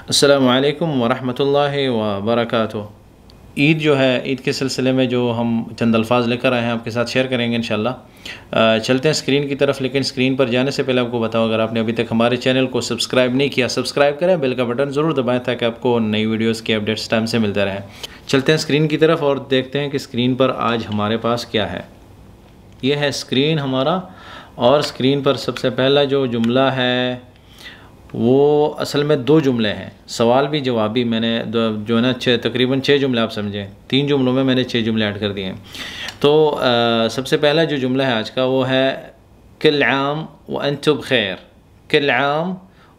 السلام علیکم ورحمۃ اللہ وبرکاتہ۔ عید جو ہے، عید کے سلسلے میں جو ہم چند الفاظ لے کر آئے ہیں آپ کے ساتھ شیئر کریں گے انشاءاللہ۔ چلتے ہیں اسکرین کی طرف، لیکن اسکرین پر جانے سے پہلے آپ کو بتاؤ، اگر آپ نے ابھی تک ہمارے چینل کو سبسکرائب نہیں کیا، سبسکرائب کریں، بیل کا بٹن ضرور دبائیں تاکہ آپ کو نئی ویڈیوز کے اپڈیٹس ٹائم سے ملتے رہیں۔ چلتے ہیں اسکرین کی طرف اور دیکھتے ہیں کہ اسکرین پر آج ہمارے پاس کیا ہے۔ یہ ہے اسکرین ہمارا، اور اسکرین پر سب سے پہلا جو جملہ ہے وہ اصل میں 2 جملے ہیں، سوال بھی جواب بھی۔ میں نے جو ہے نا تقریباً 6 جملے آپ سمجھیں، 3 جملوں میں نے 6 جملے ایڈ کر دیے ہیں۔ تو سب سے پہلا جو جملہ ہے آج کا وہ ہے کل عام وانتم بخیر، کل عام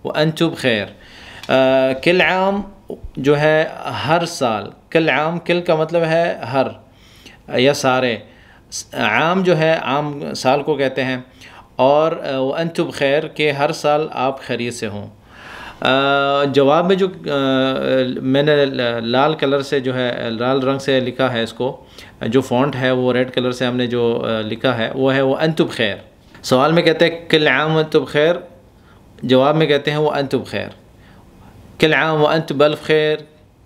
وانتم بخیر۔ کل عام جو ہے ہر سال، کل عام، کل کا مطلب ہے ہر یا سارے، عام جو ہے عام سال کو کہتے ہیں، اور وانتم بخیر کہ ہر سال آپ خیریت سے ہوں۔ جواب میں جو میں نے لال کلر سے جو ہے، لال رنگ سے لکھا ہے، اس کو جو فونٹ ہے وہ ریڈ کلر سے ہم نے جو لکھا ہے وہ ہے وانتم بخیر۔ سوال میں کہتے ہیں کل عام وانتم بخیر، جواب میں کہتے ہیں وانتم بخیر، کل عام وانتم بالف خیر،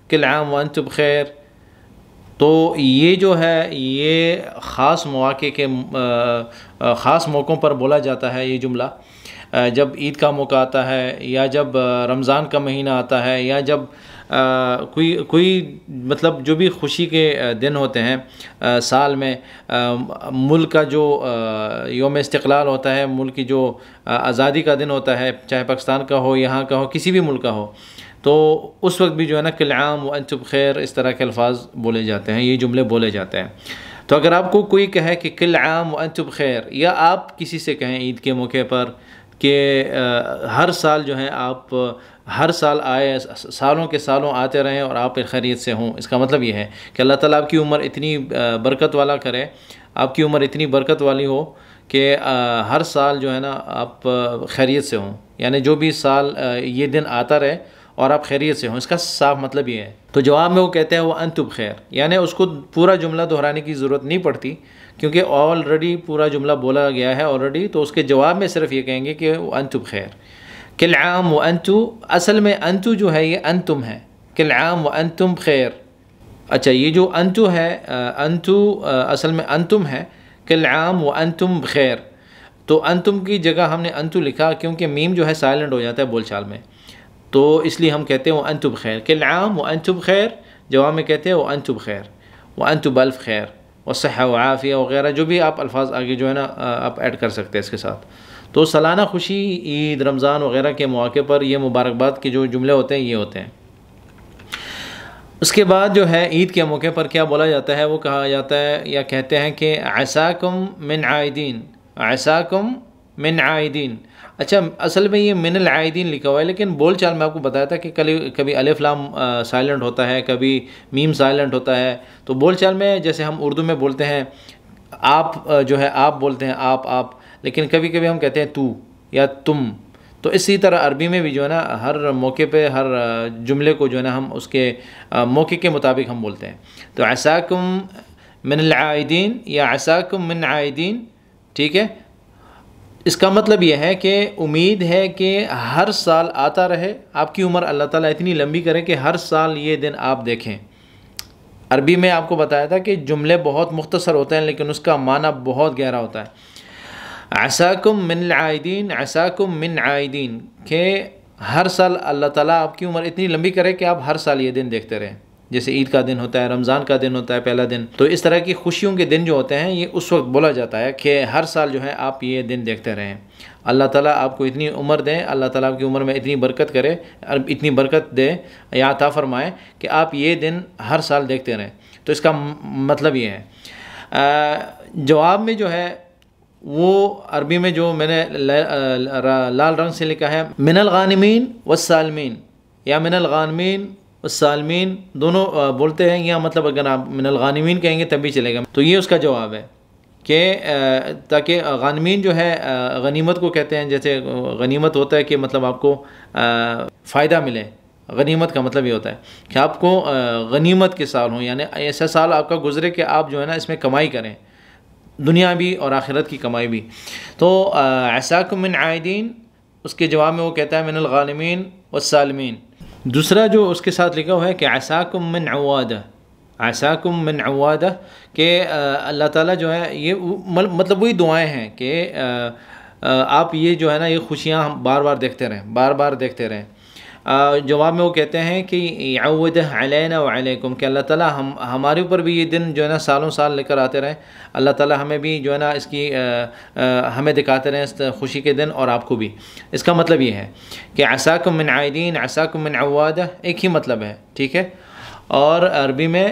کل عام وانتم بخیر۔ تو یہ جو ہے یہ خاص مواقع کے خاص موقعوں پر بولا جاتا ہے یہ جملہ، جب عید کا موقع آتا ہے، یا جب رمضان کا مہینہ آتا ہے، یا جب کوئی مطلب جو بھی خوشی کے دن ہوتے ہیں سال میں، ملک کا جو یوم استقلال ہوتا ہے، ملک کی جو آزادی کا دن ہوتا ہے، چاہے پاکستان کا ہو، یہاں کا ہو، کسی بھی ملک کا ہو، تو اس وقت بھی جو ہے نا کل عام وانتم بخیر اس طرح کے الفاظ بولے جاتے ہیں، یہ جملے بولے جاتے ہیں۔ تو اگر آپ کو کوئی کہے کہ کل عام وانتم بخیر، یا آپ کسی سے کہیں عید کے موقع پر کہ ہر سال جو ہے آپ ہر سال آئے، سالوں کے سالوں آتے رہیں اور آپ خیریت سے ہوں، اس کا مطلب یہ ہے کہ اللہ تعالیٰ آپ کی عمر اتنی برکت والا کرے، آپ کی عمر اتنی برکت والی ہو کہ ہر سال جو ہے نا آپ خیریت سے ہوں، یعنی جو بھی سال یہ دن آتا رہے اور آپ خیریت سے ہوں، اس کا صاف مطلب یہ ہے۔ تو جواب میں وہ کہتے ہیں وہ انتم بخیر، یعنی اس کو پورا جملہ دہرانے کی ضرورت نہیں پڑتی، کیونکہ آلریڈی پورا جملہ بولا گیا ہے آلریڈی، تو اس کے جواب میں صرف یہ کہیں گے کہ وہ انتم بخیر، کل عام وانتم۔ اصل میں انتم جو ہے یہ انتم ہے، کل عام وانتم بخیر۔ اچھا، یہ جو انتم ہے، انتم اصل میں انتم ہے، کل عام وانتم بخیر۔ تو انتم کی جگہ ہم نے انتم لکھا کیونکہ میم جو ہے سائلنٹ ہو جاتا ہے بول چال میں، تو اس لیے ہم کہتے ہیں وانتم بخیر، کل عام وانتم بخیر، جواب میں کہتے ہیں وانتم بخیر، وانتم بالف خیر وصحہ وعافیہ وغیرہ، جو بھی آپ الفاظ آگے جو ہے نا آپ ایڈ کر سکتے ہیں اس کے ساتھ۔ تو سالانہ خوشی، عید، رمضان وغیرہ کے مواقع پر یہ مبارکباد کے جو جملے ہوتے ہیں یہ ہوتے ہیں۔ اس کے بعد جو ہے عید کے موقع پر کیا بولا جاتا ہے، وہ کہا جاتا ہے یا کہتے ہیں کہ عساکم من عائدین، عساکم من عائدین۔ اچھا، اصل میں یہ من العائدین لکھا ہوا ہے، لیکن بول چال میں آپ کو بتایا تھا کہ کبھی الف لام سائلنٹ ہوتا ہے، کبھی میم سائلنٹ ہوتا ہے۔ تو بول چال میں جیسے ہم اردو میں بولتے ہیں آپ، جو ہے آپ بولتے ہیں آپ، لیکن کبھی کبھی ہم کہتے ہیں تو یا تم۔ تو اسی طرح عربی میں بھی جو ہے نا ہر موقع پہ ہر جملے کو جو ہے نا ہم اس کے موقع کے مطابق ہم بولتے ہیں۔ تو عساکم من العائدین یا عساکم من عائدین، ٹھیک ہے۔ اس کا مطلب یہ ہے کہ امید ہے کہ ہر سال آتا رہے، آپ کی عمر اللہ تعالیٰ اتنی لمبی کرے کہ ہر سال یہ دن آپ دیکھیں۔ عربی میں آپ کو بتایا تھا کہ جملے بہت مختصر ہوتے ہیں لیکن اس کا معنی بہت گہرا ہوتا ہے۔ عساکم من العائدین، عساکم من عائدین، کہ ہر سال اللہ تعالیٰ آپ کی عمر اتنی لمبی کرے کہ آپ ہر سال یہ دن دیکھتے رہیں، جیسے عید کا دن ہوتا ہے، رمضان کا دن ہوتا ہے پہلا دن۔ تو اس طرح کی خوشیوں کے دن جو ہوتے ہیں یہ اس وقت بولا جاتا ہے کہ ہر سال جو ہے آپ یہ دن دیکھتے رہیں، اللہ تعالیٰ آپ کو اتنی عمر دیں، اللہ تعالیٰ آپ کی عمر میں اتنی برکت کرے، اتنی برکت دے یا عطا فرمائے کہ آپ یہ دن ہر سال دیکھتے رہیں۔ تو اس کا مطلب یہ ہے۔ جواب میں جو ہے وہ عربی میں جو میں نے لال رنگ سے لکھا ہے من الغانمین والسالمین، یا من الغانمین والسالمین دونوں بولتے ہیں، یا مطلب اگر آپ من الغانمین کہیں گے تب بھی چلے گا۔ تو یہ اس کا جواب ہے کہ تاکہ غانمین جو ہے غنیمت کو کہتے ہیں، جیسے غنیمت ہوتا ہے کہ مطلب آپ کو فائدہ ملے، غنیمت کا مطلب یہ ہوتا ہے کہ آپ کو غنیمت کے سال ہوں، یعنی ایسا سال آپ کا گزرے کہ آپ جو ہے نا اس میں کمائی کریں، دنیا بھی اور آخرت کی کمائی بھی۔ تو عساکم من عائدین، اس کے جواب میں وہ کہتا ہے من الغانمین والسالمین۔ دوسرا جو اس کے ساتھ لکھا ہوا ہے کہ عساکم من عوادہ، عساکم من عوادہ، کہ اللہ تعالیٰ جو ہے یہ مطلب وہی دعائیں ہیں کہ آپ یہ جو ہے نا یہ خوشیاں بار بار دیکھتے رہیں، بار بار دیکھتے رہیں۔ جواب میں وہ کہتے ہیں کہ یعودہ علینا وعلیکم، کہ اللہ تعالیٰ ہمارے اوپر بھی یہ دن جو ہے نا سالوں سال لے کر آتے رہیں، اللہ تعالیٰ ہمیں بھی جو ہے نا اس کی ہمیں دکھاتے رہیں اس خوشی کے دن، اور آپ کو بھی۔ اس کا مطلب یہ ہے کہ عساکم من عائدین، عساکم من عوادہ ایک ہی مطلب ہے، ٹھیک ہے۔ اور عربی میں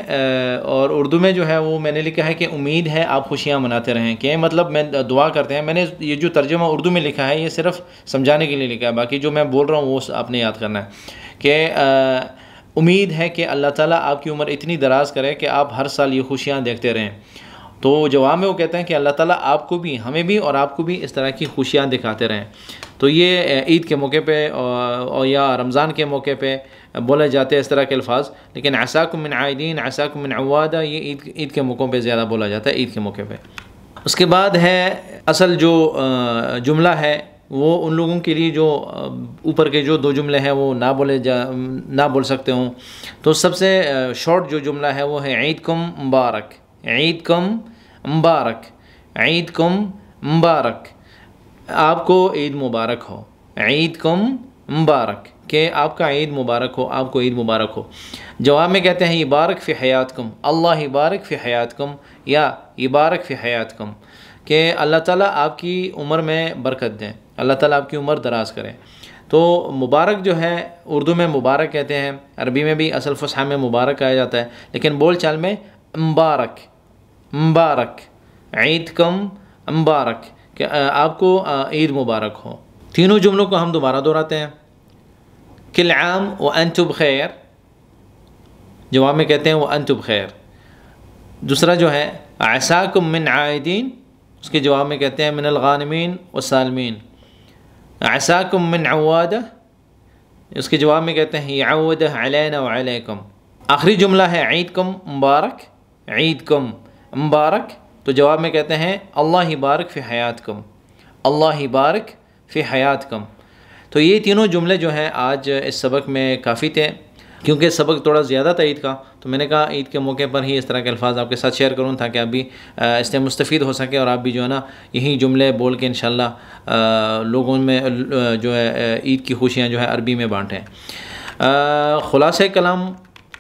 اور اردو میں جو ہے وہ میں نے لکھا ہے کہ امید ہے آپ خوشیاں مناتے رہیں، کہ مطلب میں دعا کرتے ہیں۔ میں نے یہ جو ترجمہ اردو میں لکھا ہے یہ صرف سمجھانے کے لیے لکھا ہے، باقی جو میں بول رہا ہوں وہ آپ نے یاد کرنا ہے کہ امید ہے کہ اللہ تعالیٰ آپ کی عمر اتنی دراز کرے کہ آپ ہر سال یہ خوشیاں دیکھتے رہیں۔ تو جواب میں وہ کہتے ہیں کہ اللہ تعالیٰ آپ کو بھی، ہمیں بھی اور آپ کو بھی اس طرح کی خوشیاں دکھاتے رہیں۔ تو یہ عید کے موقع پہ اور یا رمضان کے موقع پہ بولے جاتے ہیں اس طرح کے الفاظ، لیکن عساکم من عائدین، عساکم من عوادہ یہ عید کے موقعوں پہ زیادہ بولا جاتا ہے، عید کے موقع پہ۔ اس کے بعد ہے اصل جو جملہ ہے وہ ان لوگوں کے لیے جو اوپر کے جو 2 جملے ہیں وہ نہ بول سکتے ہوں، تو سب سے شارٹ جو جملہ ہے وہ ہے عیدکم مبارک، عیدکم مبارک، عیدکم مبارک، آپ کو عید مبارک ہو، عیدکم مبارک، کہ آپ کا عید مبارک ہو، آپ کو عید مبارک ہو۔ جواب میں کہتے ہیں یبارک فی حیاتکم، اللہ یبارک فی حیاتکم، یا یبارک فی حیاتکم، کہ اللہ تعالیٰ آپ کی عمر میں برکت دیں، اللہ تعالیٰ آپ کی عمر دراز کریں۔ تو مبارک جو ہے اردو میں مبارک کہتے ہیں، عربی میں بھی اصل فصحی میں مبارک کہا جاتا ہے، لیکن بول چال میں مبارک، مبارک، عیدکم مبارک، کہ آپ کو عید مبارک ہو۔ تینوں جملوں کو ہم دوبارہ دہراتے ہیں۔ کل عام وانتم بخیر، جواب میں کہتے ہیں وانتم بخیر۔ دوسرا جو ہے عساکم من عائدین، اس کے جواب میں کہتے ہیں من الغانمین والسالمین۔ عساکم من عوادہ، اس کے جواب میں کہتے ہیں یعودہ علینا وعلیکم۔ آخری جملہ ہے عیدکم مبارک، عیدکم مبارک، تو جواب میں کہتے ہیں اللہ یبارک فی حیاتکم، اللہ یبارک فی حیاتکم۔ تو یہ تینوں جملے جو ہیں آج اس سبق میں کافی تھے، کیونکہ سبق تھوڑا زیادہ تھا عید کا، تو میں نے کہا عید کے موقع پر ہی اس طرح کے الفاظ آپ کے ساتھ شیئر کروں تاکہ آپ بھی اس سے مستفید ہو سکے، اور آپ بھی جو ہے نا یہی جملے بول کے انشاءاللہ لوگوں میں جو ہے عید کی خوشیاں جو ہے عربی میں بانٹیں۔ خلاصہ کلام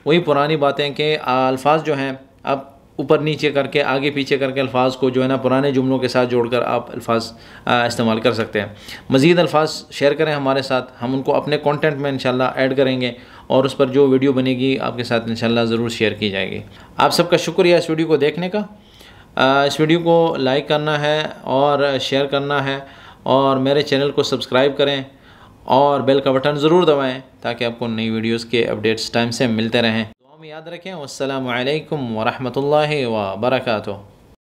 وہی پرانی باتیں کہ الفاظ جو ہیں آپ اوپر نیچے کر کے، آگے پیچھے کر کے الفاظ کو جو ہے نا پرانے جملوں کے ساتھ جوڑ کر آپ الفاظ استعمال کر سکتے ہیں۔ مزید الفاظ شیئر کریں ہمارے ساتھ، ہم ان کو اپنے کانٹینٹ میں انشاءاللہ ایڈ کریں گے، اور اس پر جو ویڈیو بنے گی آپ کے ساتھ انشاءاللہ ضرور شیئر کی جائے گی۔ آپ سب کا شکریہ اس ویڈیو کو دیکھنے کا۔ اس ویڈیو کو لائک کرنا ہے اور شیئر کرنا ہے، اور میرے چینل کو سبسکرائب کریں اور بیل کا بٹن ضرور دبائیں تاکہ آپ کو نئی ویڈیوز کے اپڈیٹس ٹائم سے ملتے رہیں۔ یاد رکھیں، والسلام علیکم ورحمۃ اللہ وبرکاتہ۔